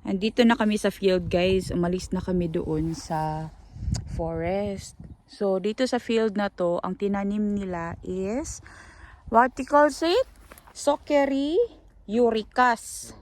Andito na kami sa field guys. Umalis na kami doon sa forest. So dito sa field na to, ang tinanim nila is, what you call it? Sokeri Euricas.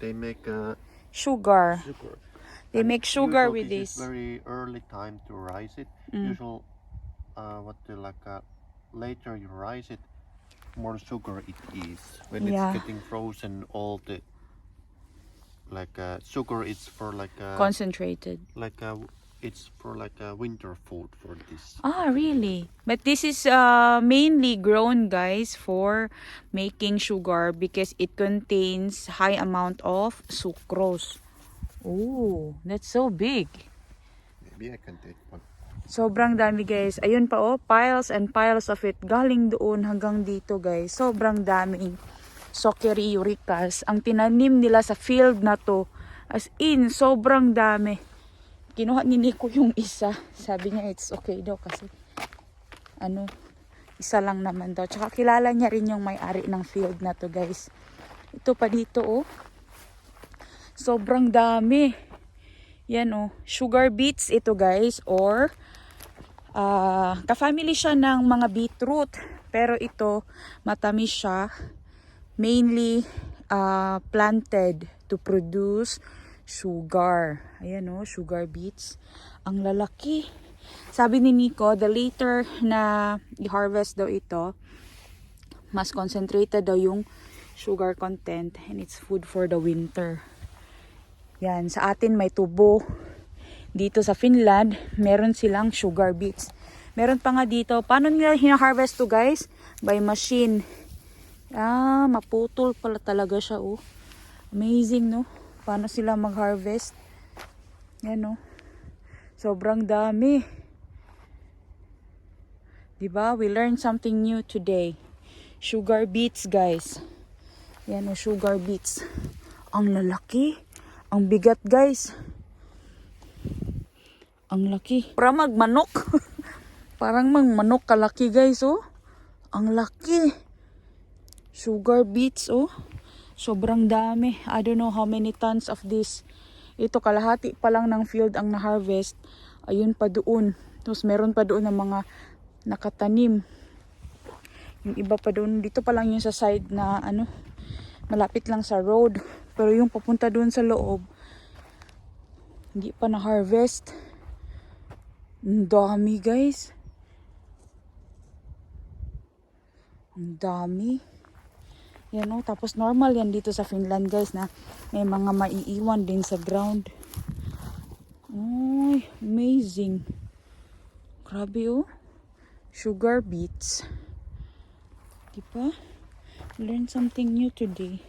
They make Sugar. sugar. They And make sugar with this this. is very early time to rise it. Usual, later you rise it, more sugar it is. When Yeah. it's getting frozen, all the sugar it's for Concentrated. it's for winter food for this. Ah, really? But this is mainly grown, guys, for making sugar because it contains high amount of sucrose. Oh, that's so big. Maybe I can take one. Sobrang dami, guys. Ayun pa, oh, piles and piles of it. Galing doon hanggang dito, guys. Sobrang daming Sokeri Euricas. Ang tinanim nila sa field na to. As in, sobrang dami. Kinuha ni Nico yung isa. Sabi niya, it's okay daw kasi isa lang naman daw. Tsaka kilala niya rin yung may-ari ng field na to, guys. Ito pa dito, oh. Sobrang dami. Yan, oh. Sugar beets ito, guys. Or, ka-family siya ng mga beetroot. Pero ito, matamis siya. Mainly, planted to produce sugar. Ayan, oh, sugar beets. Ang lalaki. Sabi ni Nico, the later na i-harvest daw ito, mas concentrated daw yung sugar content and it's food for the winter. Yan, sa atin may tubo. Dito sa Finland, meron silang sugar beets. Meron pa nga dito. Paano nila hina-harvest to, guys? By machine. Ah, maputol pala talaga siya, oh. Amazing, no? Paano sila mag-harvest? Yan, no? Sobrang dami. Diba? We learned something new today. Sugar beets, guys. Yan, oh, sugar beets. Ang lalaki. Ang bigat, guys. Ang laki. Para magmanok. Parang magmanok kalaki, guys, oh. Ang laki. Sugar beets, oh. Sobrang dami. I don't know how many tons of this. Ito, kalahati pa lang ng field ang na-harvest. Ayun pa doon. Tapos meron pa doon ng mga nakatanim. Yung iba pa doon. Dito pa lang yung sa side na malapit lang sa road. Pero yung papunta doon sa loob, hindi pa na-harvest. Ang dami, guys. Ang dami. Yan, oh. Tapos normal yan dito sa Finland, guys, na may mga maiiwan din sa ground. Ay, amazing. Grabe, oh. Sugar beets. Diba? Learn something new today.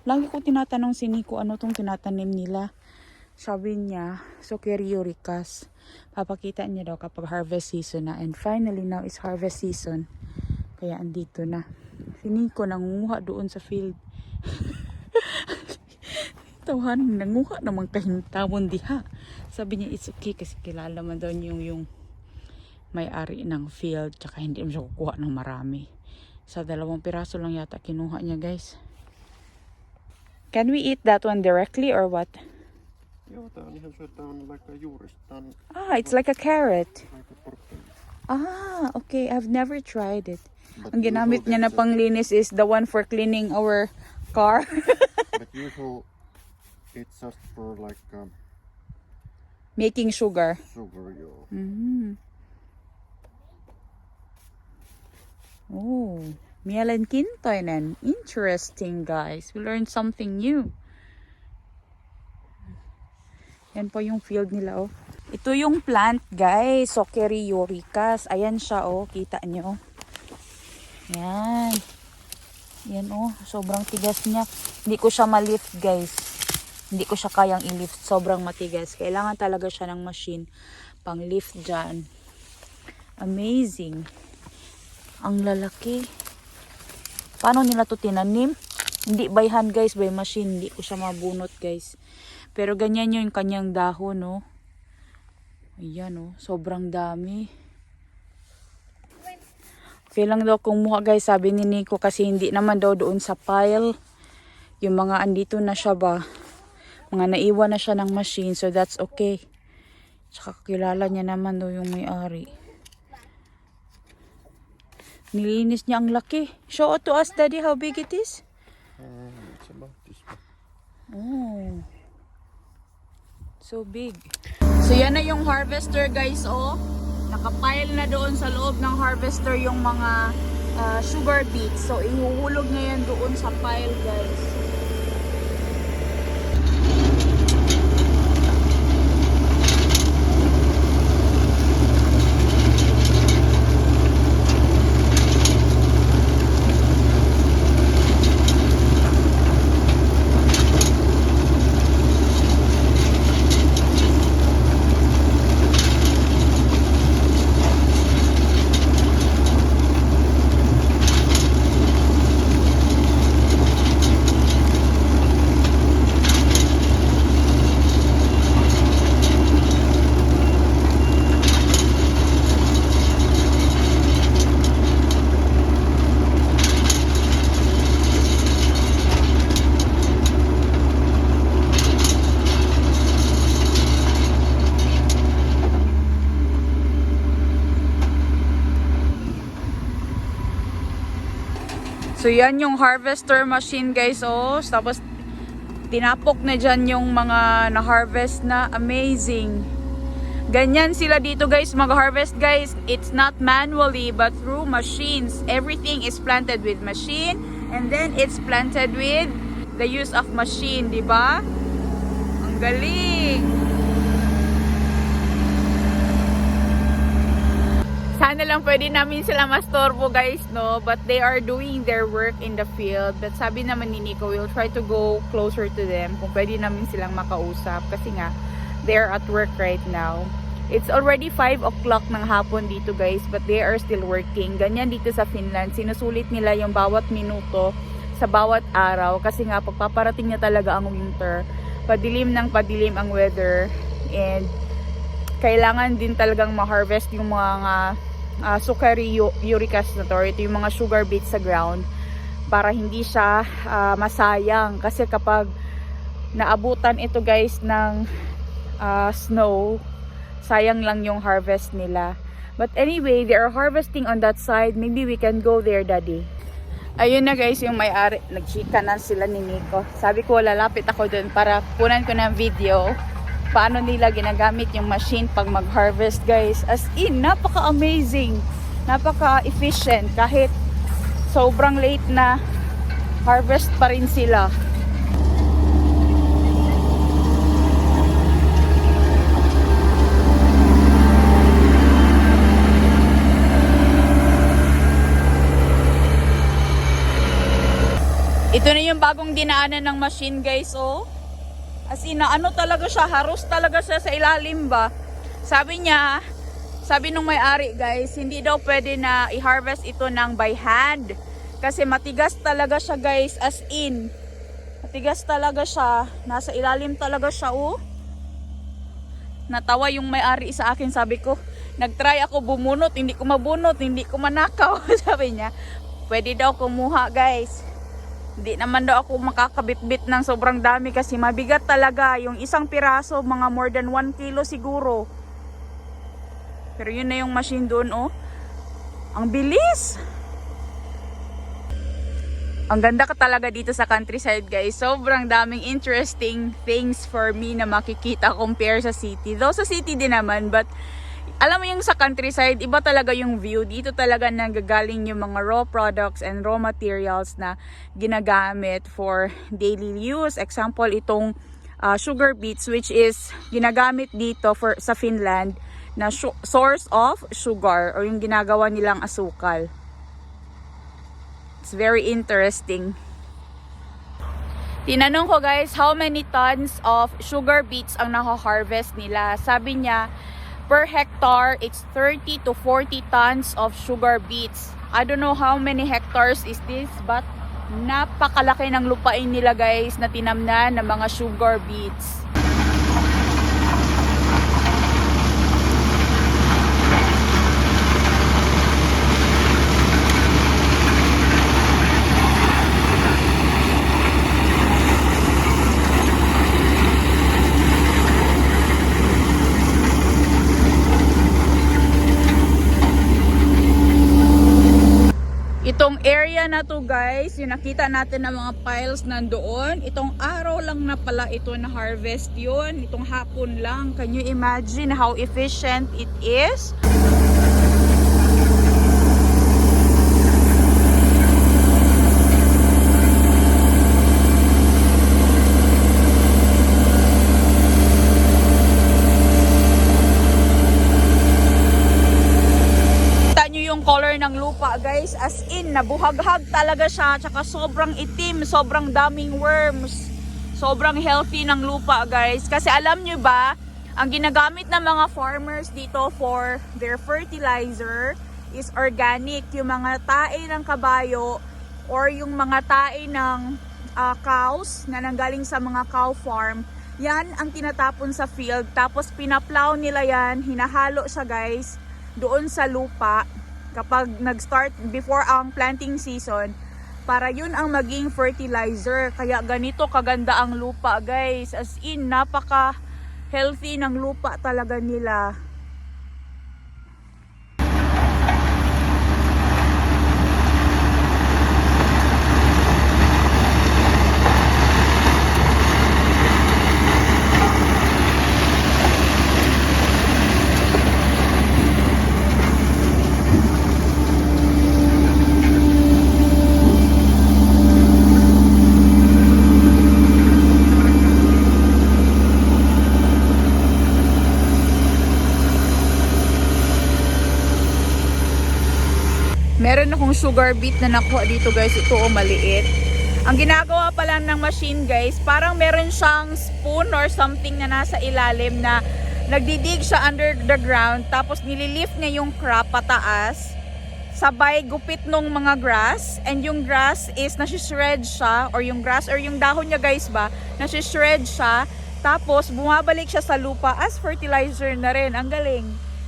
Lagi ko tinatanong si Nico ano tong tinatanim nila. Sabi niya, Sokeri Euricas. Papakita niya daw kapag harvest season na. And finally, now is harvest season. Kaya andito na. Si Nico nangunguha doon sa field. Tawahan, nanguha namang kahintamon diha. Sabi niya, it's okay kasi kilala man daw niyo yung may-ari ng field. Tsaka hindi mo siya kukuha ng marami. Sa 2 piraso lang yata kinuha niya, guys. Can we eat that one directly or what? Joo, tää on ihan syötään juuristaan. Ah, it's like a carrot. Like a portobello. Ah, okay. I've never tried it. But Ang ginamit usual niya na there's panglinis is the one for cleaning our car. But usual, it's just for Making sugar. sugar, joo. Mm. Oh, mielenkiintoinen. Interesting, guys. We learned something new. Yan po yung field nila, oh. Ito yung plant, guys. Sokeri Euricas. Ayan siya, oh. Kita nyo. Yan. Yan, oh. Sobrang tigas niya. Hindi ko siya ma-lift, guys. Hindi ko siya kayang i-lift. Sobrang matigas. Kailangan talaga siya ng machine pang lift dyan. Amazing. Ang lalaki. Paano nila to tinanim? Hindi by hand, guys. By machine. Hindi ko siya mabunot, guys. Pero ganyan yung kanyang dahon, no? Ayan, oh. Sobrang dami. Okay lang daw kumuha, guys. Sabi ni Nico kasi hindi naman daw doon sa pile. Yung mga andito na siya ba. Mga naiwan na siya ng machine, so that's okay. Tsaka kilala niya naman daw yung may-ari. Nilinis niya ang laki. Show it to us, Daddy, how big it is. It's about this one. Oh. So big. So yan na yung harvester, guys, oh. Nakapile na doon sa loob ng harvester yung mga sugar beets. So ihuhulog na yan doon sa pile, guys. So yan yung harvester machine, guys, oh. Tapos tinapok na dyan yung mga na-harvest na. Amazing. Ganyan sila dito, guys, mag-harvest, guys. It's not manually but through machines. Everything is planted with machine and then it's planted with the use of machine, di ba? Ang galing. Sana lang pwede namin sila mastorbo, guys, no? But they are doing their work in the field. But sabi naman ni Nico, we'll try to go closer to them kung pwede namin silang makausap. Kasi nga, they're at work right now. It's already 5 o'clock ng hapon dito, guys, but they are still working. Ganyan dito sa Finland. Sinusulit nila yung bawat minuto sa bawat araw. Kasi nga, pagpaparating na talaga ang winter. Padilim ng padilim ang weather. And kailangan din talagang ma-harvest yung mga sukari uric acid or ito yung mga sugar beets sa ground para hindi siya masayang, kasi kapag naabutan ito, guys, ng snow, sayang lang yung harvest nila. But anyway, they are harvesting on that side. Maybe we can go there, Daddy. Ayun na, guys, yung may-ari. Nagchika na sila ni Nico. Sabi ko lalapit ako dun para kunan ko ng video paano nila ginagamit yung machine pag mag-harvest, guys. As in, napaka-amazing, napaka-efficient. Kahit sobrang late na, harvest pa rin sila. Ito na yung bagong dinaanan ng machine, guys, oh. As in, ano talaga siya, haros talaga siya sa ilalim ba. Sabi niya, sabi nung may-ari, guys, hindi daw pwede na i-harvest ito ng by hand. Kasi matigas talaga siya, guys, as in. Matigas talaga siya. Nasa ilalim talaga siya, oh. Natawa yung may-ari sa akin, sabi ko, nag-try ako bumunot, hindi ko mabunot, hindi ko manakaw. Sabi niya, pwede daw kumuha, guys. Hindi naman daw ako makakabit-bit ng sobrang dami kasi mabigat talaga. Yung isang piraso, mga more than 1 kilo siguro. Pero yun na yung machine doon, oh. Ang bilis! Ang ganda ka talaga dito sa countryside, guys. Sobrang daming interesting things for me na makikita compare sa city. Though sa city din naman, but alam mo yung sa countryside, iba talaga yung view. Dito talaga nanggagaling yung mga raw products and raw materials na ginagamit for daily use. Example, itong sugar beets, which is ginagamit dito sa Finland na source of sugar or yung ginagawa nilang asukal. It's very interesting. Tinanong ko, guys, how many tons of sugar beets ang naha-harvest nila. Sabi niya, per hectare, it's 30 to 40 tons of sugar beets. I don't know how many hectares is this, but napakalaki ng lupain nila, guys, na tinamnan ng mga sugar beets. Itong area na to guys, yung nakita natin ng mga piles nandoon, itong araw lang na pala ito na harvest yun, itong hapon lang. Can you imagine how efficient it is? Color ng lupa guys, as in nabuhaghag talaga siya, tsaka sobrang itim, sobrang daming worms, sobrang healthy ng lupa guys. Kasi alam nyo ba, ang ginagamit ng mga farmers dito for their fertilizer is organic. Yung mga tae ng kabayo or yung mga tae ng cows na nanggaling sa mga cow farm, yan ang tinatapon sa field, tapos pinaplow nila yan, hinahalo siya guys doon sa lupa kapag nag-start before ang planting season, para yun ang maging fertilizer. Kaya ganito kaganda ang lupa guys, as in napaka healthy ng lupa talaga nila. Meron akong sugar beet na nakuha dito guys. Ito maliit. Ang ginagawa pa lang ng machine guys, parang meron siyang spoon or something na nasa ilalim na nagdidig siya under the ground. Tapos nililift niya yung crop pataas. Sabay gupit nung mga grass. And yung grass is nasi-shred siya. Or yung grass or yung dahon niya guys ba, nasi-shred siya. Tapos bumabalik siya sa lupa as fertilizer na rin. Ang galing.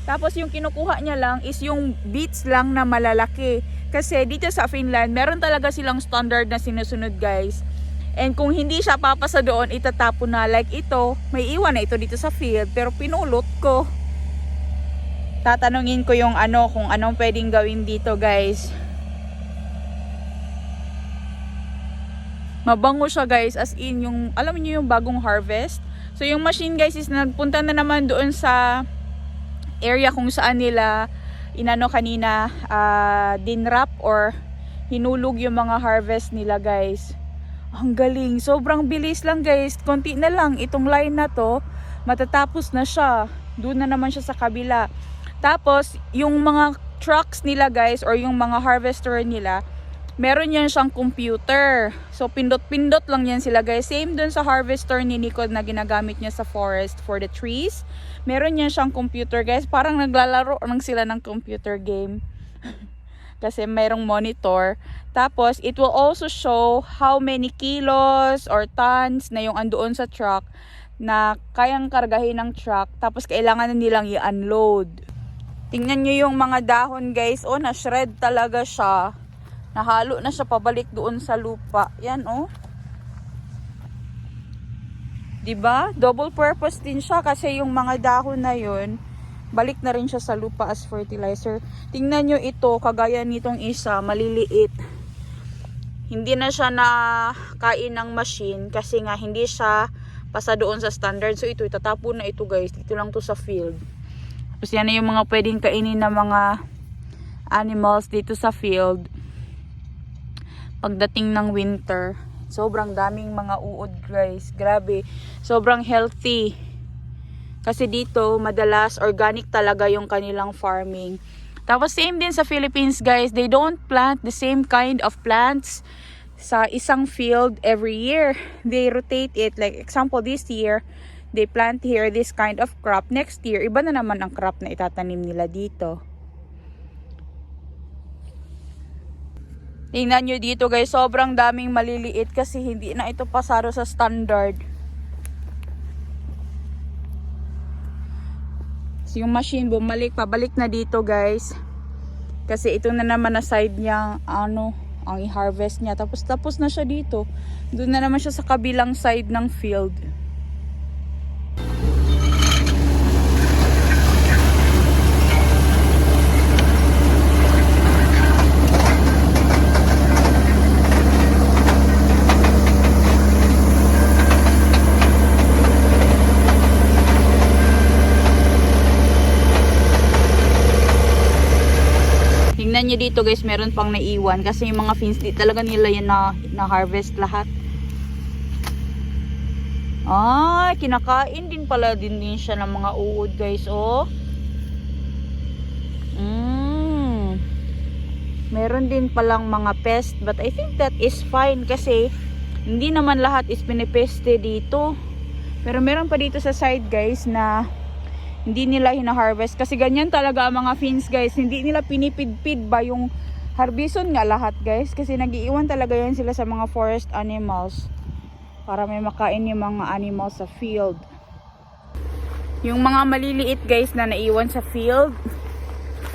Tapos yung kinukuha niya lang is yung beets lang na malalaki. Kasi dito sa Finland, meron talaga silang standard na sinusunod guys. And kung hindi siya papasa doon, itatapon na. Like ito, may iwan na ito dito sa field. Pero pinulot ko. Tatanungin ko yung kung anong pwedeng gawin dito guys. Mabango siya guys. As in, yung, alam niyo yung bagong harvest. So yung machine guys is nagpunta na naman doon sa area kung saan nila kanina dinrap or hinulog yung mga harvest nila guys. Ang galing, sobrang bilis lang guys, konti na lang itong line na to matatapos na siya, doon na naman siya sa kabila. Tapos yung mga trucks nila guys or yung mga harvester nila, meron yan siyang computer. So pindot-pindot lang yan sila guys. Same dun sa harvester ni Nico na ginagamit niya sa forest for the trees. Meron yan siyang computer guys. Parang naglalaro lang sila ng computer game. Kasi mayroong monitor. Tapos it will also show how many kilos or tons na yung andoon sa truck na kayang kargahin ng truck. Tapos kailangan na nilang i-unload. Tingnan nyo yung mga dahon guys. Oh, na-shred talaga siya. Nahalo na siya pabalik doon sa lupa. Yan oh. 'Di ba? Double purpose din siya kasi yung mga dahon na 'yon, balik na rin siya sa lupa as fertilizer. Tingnan nyo ito, kagaya nitong isa, maliliit. Hindi na siya nakain ng machine kasi nga hindi siya pasa doon sa standard. So ito, itatapon na ito guys. Dito lang to sa field. Tapos yan na yung mga pwedeng kainin ng mga animals dito sa field. Pagdating ng winter, sobrang daming mga uod guys. Grabe, sobrang healthy. Kasi dito, madalas organic talaga yung kanilang farming. Tapos same din sa Philippines guys. They don't plant the same kind of plants sa isang field every year. They rotate it. Like example, this year, they plant here this kind of crop. Next year, iba na naman ang crop na itatanim nila dito. Tingnan nyo dito guys, sobrang daming maliliit kasi hindi na ito pasaro sa standard. So yung machine bumalik, pabalik na dito guys. Kasi ito na naman na side niya, ang i-harvest niya. Tapos na siya dito. Doon na naman siya sa kabilang side ng field. niyo dito guys, meron pang naiwan kasi yung mga fins di talaga nila yan na harvest lahat. Ay, kinakain din pala din siya ng mga uod guys, oh. Meron din palang mga pest, but I think that is fine kasi hindi naman lahat is pinipeste dito. Pero meron pa dito sa side guys na hindi nila hina-harvest kasi ganyan talaga ang mga fins guys. Hindi nila pinipidpid ba yung harbison nga lahat guys kasi nag-iiwan talaga yan sila sa mga forest animals para may makain yung mga animals sa field. Yung mga maliliit guys na naiwan sa field,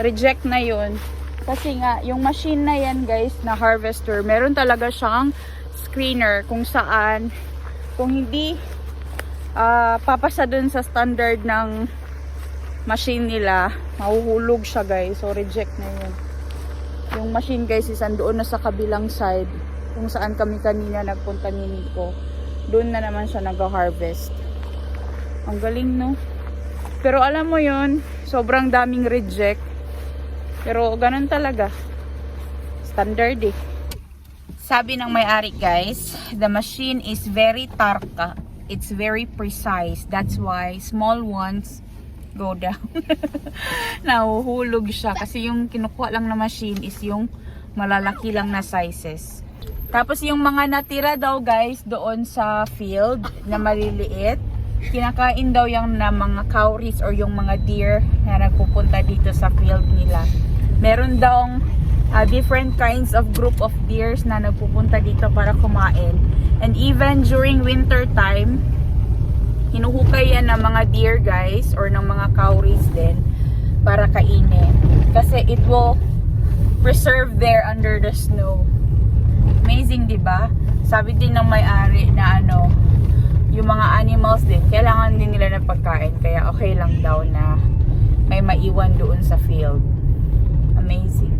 reject na yun. Kasi nga, yung machine na yan guys, na harvester, meron talaga siyang screener kung saan, kung hindi papasa dun sa standard ng machine nila, mahuhulog siya guys. So, reject na yun. Yung machine guys, is andoon na sa kabilang side, kung saan kami kanina nagpunta ni Nico. Doon na naman siya nag-harvest. Ang galing, no? Pero alam mo yun, sobrang daming reject. Pero ganun talaga. Standard eh. Sabi ng may-ari guys, the machine is very tarka. It's very precise. That's why small ones go down. Nahuhulog siya. Kasi yung kinukuha lang na machine is yung malalaki lang na sizes. Tapos yung mga natira daw guys doon sa field na maliliit, kinakain daw yung na mga cowries or yung mga deer na nagpupunta dito sa field nila. Meron daw different kinds of group of deers na nagpupunta dito para kumain. And even during winter time, hinuhukay yan ng mga deer guys or ng mga cowries din para kainin. Kasi it will preserve there under the snow. Amazing, di ba? Sabi din ng may-ari na yung mga animals din, kailangan din nila ng pagkain. Kaya okay lang daw na may maiwan doon sa field. Amazing.